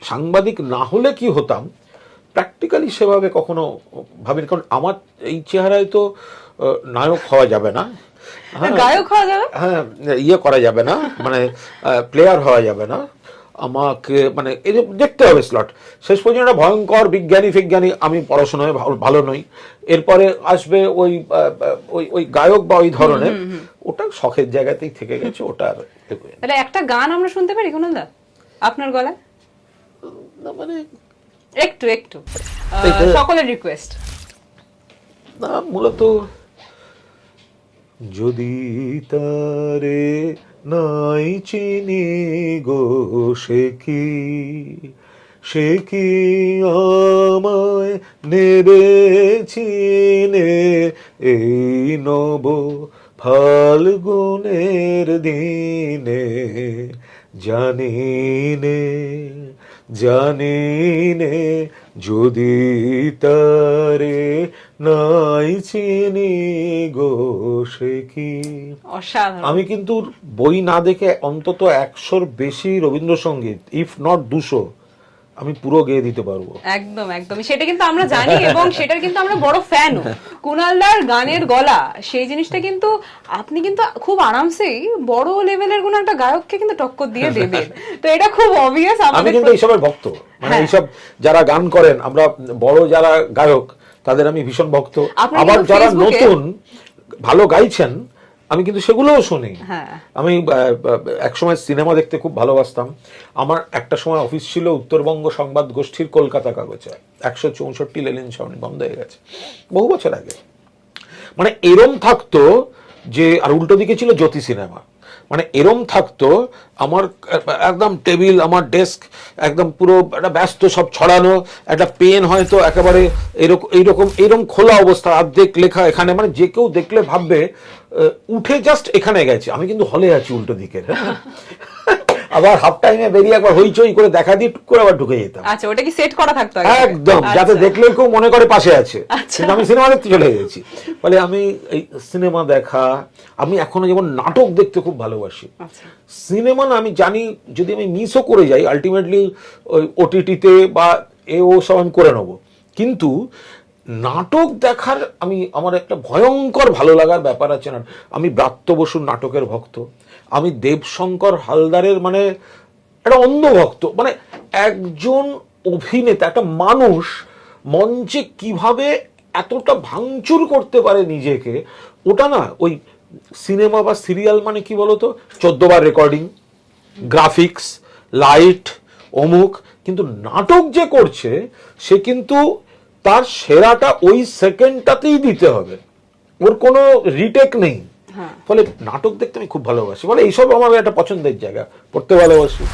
সাংবাদিক না হলে কি হতাম প্র্যাকটিক্যালি সেভাবে কখনো ভাবিনি, কারণ আমার এই চেহারায় তো নায়ক হওয়া যাবে না, গায়ক হওয়া যাবে, হ্যাঁ ইয়ে করা যাবে না, মানে প্লেয়ার হওয়া যাবে না, আমাকে মানে এই যে দেখতে হবে স্লট। শেষ পর্যন্ত একটা ভয়ঙ্কর বিজ্ঞানী আমি পড়াশোনায় ভালো নই, এরপরে আসবে ওই ওই ওই গায়ক বা ওই ধরনের, ওটা শখের জায়গাতেই থেকে গেছে, ওটা আর তাহলে একটা গান আমরা শুনতে পারি কুণালদা আপনার গলায়? মানে একটু একটু সকলের রিকোয়েস্ট। না মূলত যদি তারে নাই চিনি গো সে কি আমায় নেবে চিনে এই নব ফাল্গুনের দিনে, জানিনে যদি তারে নাই চিনি গো সে কি। অসাধারণ। আমি কিন্তু বই না দেখে অন্তত 100-র বেশি রবীন্দ্রসঙ্গীত, ইফ নট 200, আমি পুরো গেয়ে দিতে পারবো। একদম একদম, সেটা কিন্তু আমরা জানি এবং সেটার কিন্তু আমরা বড় ফ্যানও। কুণালদার গানের গলা সেই জিনিসটা কিন্তু আপনি কিন্তু খুব আরামসেই বড় লেভেলের কোন একটা গায়ককে কিন্তু টক্কর দিয়ে দেবেন, তো এটা খুব অবভিয়াস। আমি কিন্তু এইসবের ভক্ত, মানে এইসব যারা গান করেন, আমরা বড় যারা গায়ক তাদের আমি ভীষণ ভক্ত, আবার যারা নতুন ভালো গাইছেন আমি কিন্তু সেগুলোও শুনি। আমি একসময় সিনেমা দেখতে খুব ভালোবাসতাম, আমার একটা সময় অফিস ছিল উত্তরবঙ্গ সংবাদ গোষ্ঠীর কলকাতা কাগজে, 164 লেনিন সাউনি, বন্ধ হয়ে গেছে বহু বছর আগে। মানে এরম থাকতো যে, আর উল্টো দিকে ছিল জ্যোতি সিনেমা, মানে এরম থাকতো আমার একদম টেবিল, আমার ডেস্ক একদম পুরো একটা ব্যস্ত, সব ছড়ানো, একটা পেন হয়তো একেবারে এইরকম খোলা অবস্থা, অর্ধেক লেখা এখানে, মানে যে কেউ দেখলে ভাববে উঠে জাস্ট এখানে গেছে, আমি কিন্তু হলে আছি উল্টো দিকের। আবার হাফ টাইমে বেরিয়ে একবার হইচই করে দেখা দিয়ে টুক করে আবার ঢুকে যেতাম। আচ্ছা, ওটা কি সেট করা থাকতো একদম, যাতে দেখলে কেউ মনে করে পাশে আছে, কিন্তু আমি সিনেমা দেখতে চলে গেছি। ফলে আমি এই সিনেমা দেখা, আমি এখনো যেমন নাটক দেখতে খুব ভালোবাসি। সিনেমা না, আমি জানি যদি আমি মিসও করে যাই আলটিমেটলি ওই ওটিটিতে বা ও সব আমি করে নেবো, কিন্তু নাটক দেখার আমার একটা ভয়ঙ্কর ভালো লাগার ব্যাপার আছে না। আমি ব্রাত্য বসুর নাটকের ভক্ত, আমি দেবশঙ্কর হালদারের মানে একটা অন্ধ ভক্ত। মানে একজন অভিনেতা, একটা মানুষ মঞ্চে কিভাবে এতটা ভাঙচুর করতে পারে নিজেকে, ওটা না ওই সিনেমা বা সিরিয়াল মানে কি বলতো, 14 বার রেকর্ডিং, গ্রাফিক্স, লাইট, অমুক, কিন্তু নাটক যে করছে সে কিন্তু তার সেরাটা ওই সেকেন্ডটাতেই দিতে হবে, ওর কোনো রিটেক নেই। ফলে নাটক দেখতে আমি খুব ভালোবাসি, বলে এইসব আমার একটা পছন্দের জায়গা, পড়তে ভালোবাসি।